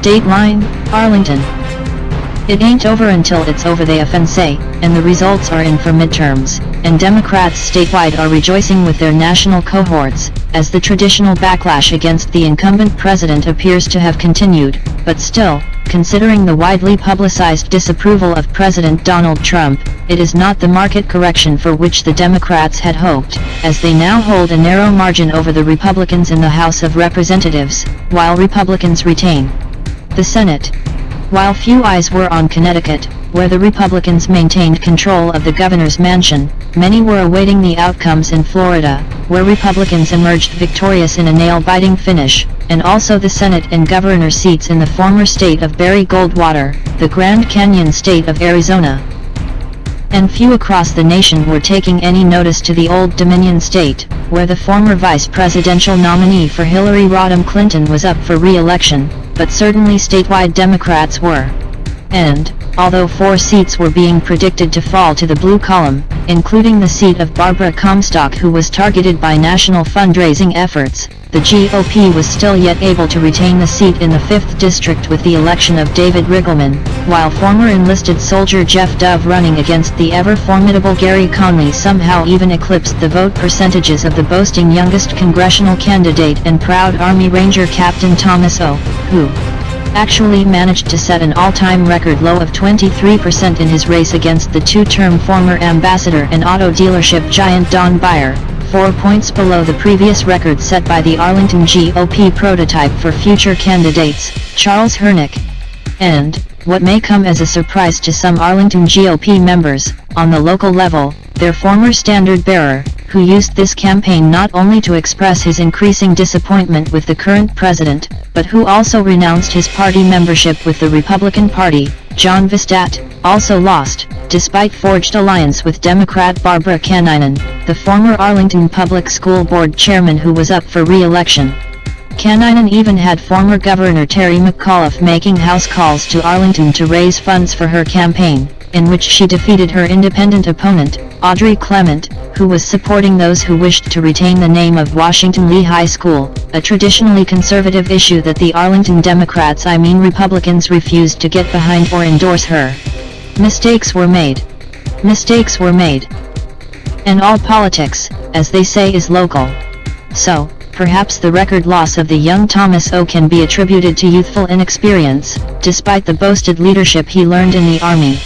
Dateline, Arlington. It ain't over until it's over, they often say, and the results are in for midterms, and Democrats statewide are rejoicing with their national cohorts, as the traditional backlash against the incumbent president appears to have continued, but still, considering the widely publicized disapproval of President Donald Trump, it is not the market correction for which the Democrats had hoped, as they now hold a narrow margin over the Republicans in the House of Representatives, while Republicans retain the Senate. While few eyes were on Connecticut, where the Republicans maintained control of the governor's mansion, many were awaiting the outcomes in Florida, where Republicans emerged victorious in a nail-biting finish, and also the Senate and governor seats in the former state of Barry Goldwater, the Grand Canyon state of Arizona. And few across the nation were taking any notice to the Old Dominion state, where the former vice presidential nominee for Hillary Rodham Clinton was up for re-election, but certainly statewide Democrats were. And, although 4 seats were being predicted to fall to the blue column, including the seat of Barbara Comstock, who was targeted by national fundraising efforts, the GOP was still yet able to retain the seat in the 5th District with the election of David Riggleman, while former enlisted soldier Jeff Dove running against the ever-formidable Gary Conley somehow even eclipsed the vote percentages of the boasting youngest congressional candidate and proud Army Ranger Captain Thomas O., who actually managed to set an all-time record low of 23% in his race against the 2-term former ambassador and auto dealership giant Don Beyer, 4 points below the previous record set by the Arlington GOP prototype for future candidates, Charles Hernick. And, what may come as a surprise to some Arlington GOP members, on the local level, their former standard-bearer, who used this campaign not only to express his increasing disappointment with the current president, but who also renounced his party membership with the Republican Party, John Vistat, also lost, despite forged alliance with Democrat Barbara Caninen, the former Arlington Public School Board chairman who was up for re-election. Caninen even had former Governor Terry McAuliffe making house calls to Arlington to raise funds for her campaign, in which she defeated her independent opponent, Audrey Clement, who was supporting those who wished to retain the name of Washington Lee High School, a traditionally conservative issue that the Arlington Democrats, Republicans, refused to get behind or endorse her. Mistakes were made. Mistakes were made. And all politics, as they say, is local. So, perhaps the record loss of the young Thomas O. can be attributed to youthful inexperience, despite the boasted leadership he learned in the Army.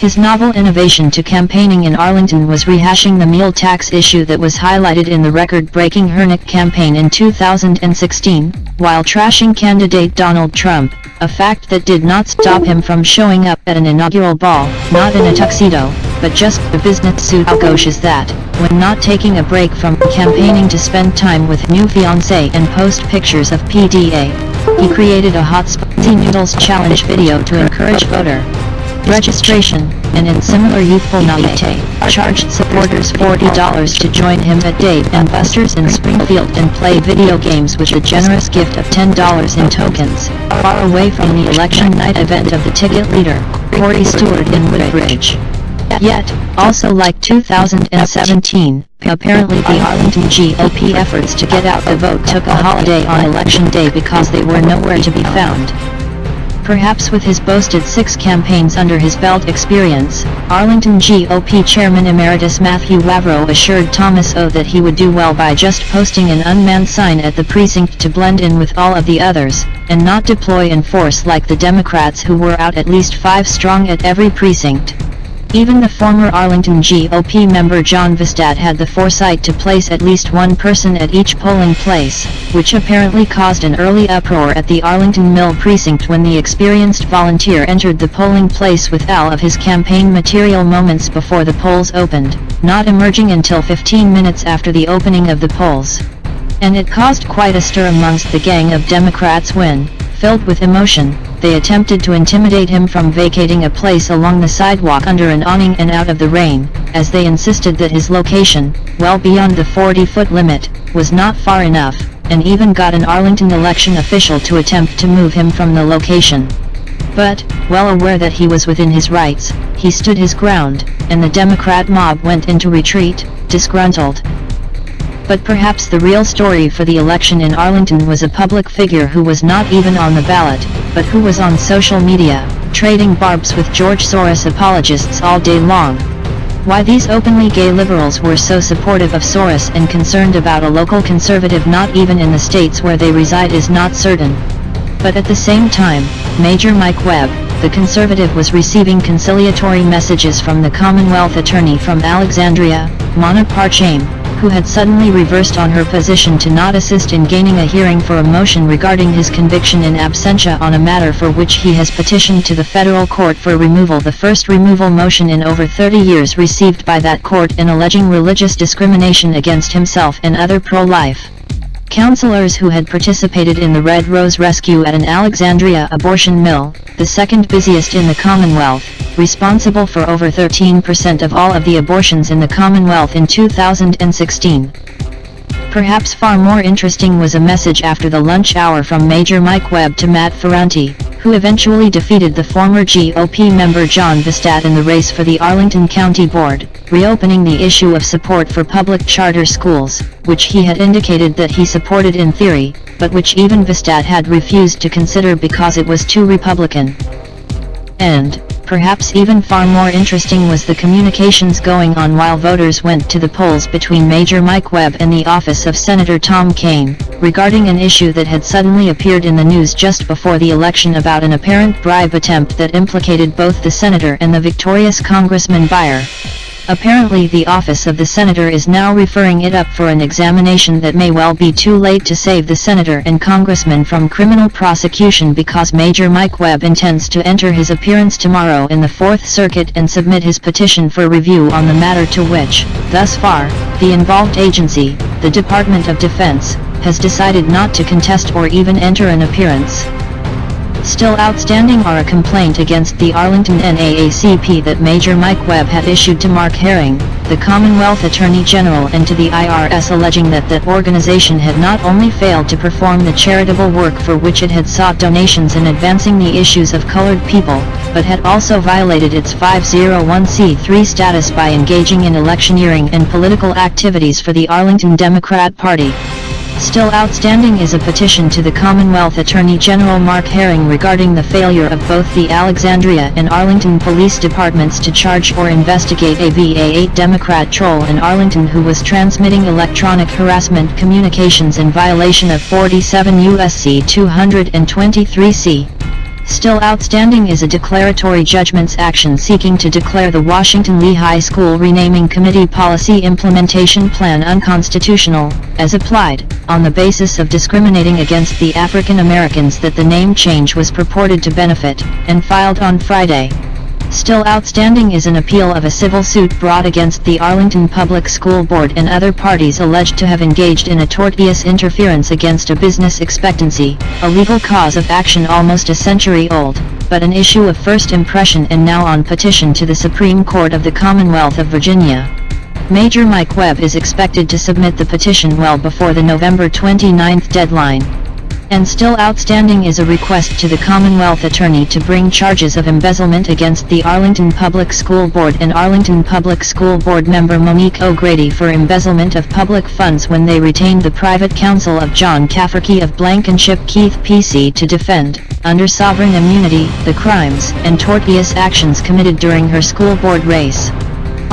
His novel innovation to campaigning in Arlington was rehashing the meal tax issue that was highlighted in the record-breaking Hernick campaign in 2016, while trashing candidate Donald Trump, a fact that did not stop him from showing up at an inaugural ball, not in a tuxedo, but just a business suit. How gauche is that, when not taking a break from campaigning to spend time with new fiancé and post pictures of PDA, he created a hot spicy noodles challenge video to encourage voter registration, and in similar youthful naivete, charged supporters $40 to join him at Dave & Buster's in Springfield and play video games with a generous gift of $10 in tokens, far away from the election night event of the ticket leader, Corey Stewart in Woodbridge. Yet, also like 2017, apparently the Arlington GOP efforts to get out the vote took a holiday on Election Day because they were nowhere to be found. Perhaps with his boasted 6 campaigns under his belt experience, Arlington GOP Chairman Emeritus Matthew Wavro assured Thomas O. that he would do well by just posting an unmanned sign at the precinct to blend in with all of the others, and not deploy in force like the Democrats who were out at least 5 strong at every precinct. Even the former Arlington GOP member John Vistat had the foresight to place at least one person at each polling place, which apparently caused an early uproar at the Arlington Mill precinct when the experienced volunteer entered the polling place with all of his campaign material moments before the polls opened, not emerging until 15 minutes after the opening of the polls. And it caused quite a stir amongst the gang of Democrats when, filled with emotion, they attempted to intimidate him from vacating a place along the sidewalk under an awning and out of the rain, as they insisted that his location, well beyond the 40-foot limit, was not far enough, and even got an Arlington election official to attempt to move him from the location. But, well aware that he was within his rights, he stood his ground, and the Democrat mob went into retreat, disgruntled. But perhaps the real story for the election in Arlington was a public figure who was not even on the ballot, but who was on social media, trading barbs with George Soros apologists all day long. Why these openly gay liberals were so supportive of Soros and concerned about a local conservative not even in the states where they reside is not certain. But at the same time, Major Mike Webb, the conservative, was receiving conciliatory messages from the Commonwealth attorney from Alexandria, Mona Parchame, who had suddenly reversed on her position to not assist in gaining a hearing for a motion regarding his conviction in absentia on a matter for which he has petitioned to the federal court for removal, the first removal motion in over 30 years received by that court, in alleging religious discrimination against himself and other pro-life counselors who had participated in the Red Rose rescue at an Alexandria abortion mill, the second busiest in the Commonwealth, responsible for over 13% of all of the abortions in the Commonwealth in 2016. Perhaps far more interesting was a message after the lunch hour from Major Mike Webb to Matt Ferranti, who eventually defeated the former GOP member John Vistat in the race for the Arlington County Board, reopening the issue of support for public charter schools, which he had indicated that he supported in theory, but which even Vistat had refused to consider because it was too Republican. And, perhaps even far more interesting, was the communications going on while voters went to the polls between Major Mike Webb and the office of Senator Tom Kean, regarding an issue that had suddenly appeared in the news just before the election about an apparent bribe attempt that implicated both the senator and the victorious Congressman Beyer. Apparently the office of the senator is now referring it up for an examination that may well be too late to save the senator and congressman from criminal prosecution, because Major Mike Webb intends to enter his appearance tomorrow in the Fourth Circuit and submit his petition for review on the matter, to which, thus far, the involved agency, the Department of Defense, has decided not to contest or even enter an appearance. Still outstanding are a complaint against the Arlington NAACP that Major Mike Webb had issued to Mark Herring, the Commonwealth Attorney General, and to the IRS, alleging that that organization had not only failed to perform the charitable work for which it had sought donations in advancing the issues of colored people, but had also violated its 501c3 status by engaging in electioneering and political activities for the Arlington Democrat Party. Still outstanding is a petition to the Commonwealth Attorney General Mark Herring regarding the failure of both the Alexandria and Arlington police departments to charge or investigate a VA8 Democrat troll in Arlington who was transmitting electronic harassment communications in violation of 47 U.S.C. 223c. Still outstanding is a declaratory judgments action seeking to declare the Washington Lee High School Renaming Committee Policy Implementation Plan unconstitutional, as applied, on the basis of discriminating against the African Americans that the name change was purported to benefit, and filed on Friday. Still outstanding is an appeal of a civil suit brought against the Arlington Public School Board and other parties alleged to have engaged in a tortious interference against a business expectancy, a legal cause of action almost a century old, but an issue of first impression and now on petition to the Supreme Court of the Commonwealth of Virginia. Major Mike Webb is expected to submit the petition well before the November 29 deadline. And still outstanding is a request to the Commonwealth Attorney to bring charges of embezzlement against the Arlington Public School Board and Arlington Public School Board member Monique O'Grady for embezzlement of public funds when they retained the private counsel of John Cafferkey of Blankenship Keith PC to defend, under sovereign immunity, the crimes and tortious actions committed during her school board race.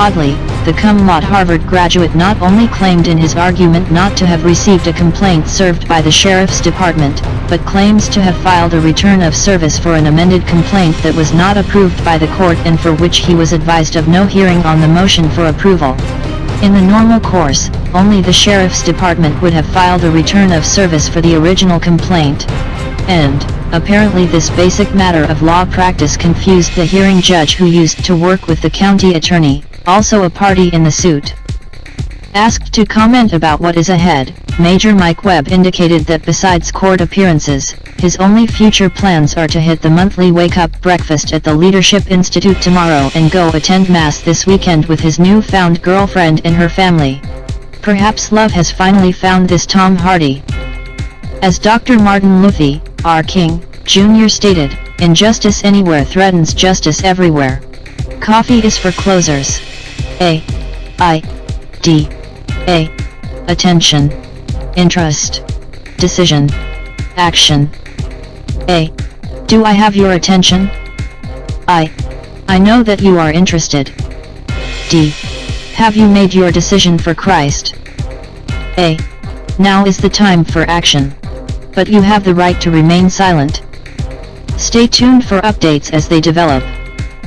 Oddly, the cum laude Harvard graduate not only claimed in his argument not to have received a complaint served by the Sheriff's Department, but claims to have filed a return of service for an amended complaint that was not approved by the court and for which he was advised of no hearing on the motion for approval. In the normal course, only the Sheriff's Department would have filed a return of service for the original complaint. And, apparently this basic matter of law practice confused the hearing judge who used to work with the county attorney, also a party in the suit. Asked to comment about what is ahead, Major Mike Webb indicated that besides court appearances, his only future plans are to hit the monthly wake-up breakfast at the Leadership Institute tomorrow and go attend Mass this weekend with his newfound girlfriend and her family. Perhaps love has finally found this Tom Hardy. As Dr. Martin Luther King, Jr. stated, injustice anywhere threatens justice everywhere. Coffee is for closers. Attention. Interest. Decision. Action. Do I have your attention? I know that you are interested. D. Have you made your decision for Christ? A. Now is the time for action. But you have the right to remain silent. Stay tuned for updates as they develop.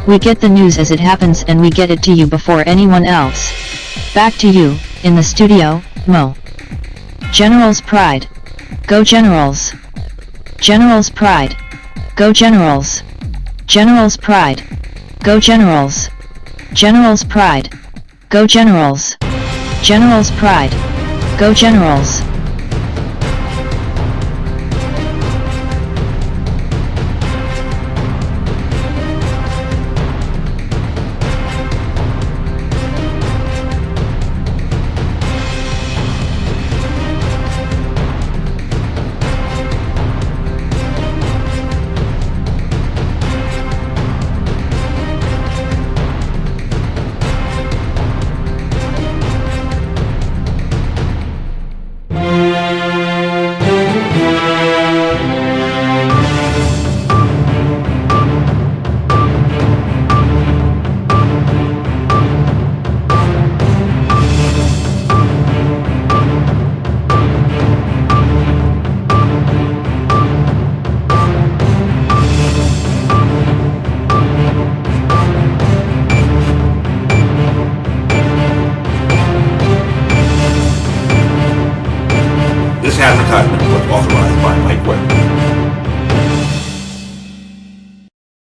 We get the news as it happens and we get it to you before anyone else. Back to you, in the studio, Mo. General's Pride. Go Generals! General's Pride. Go Generals! General's Pride. Go Generals! General's Pride. Go Generals! General's Pride. Go Generals!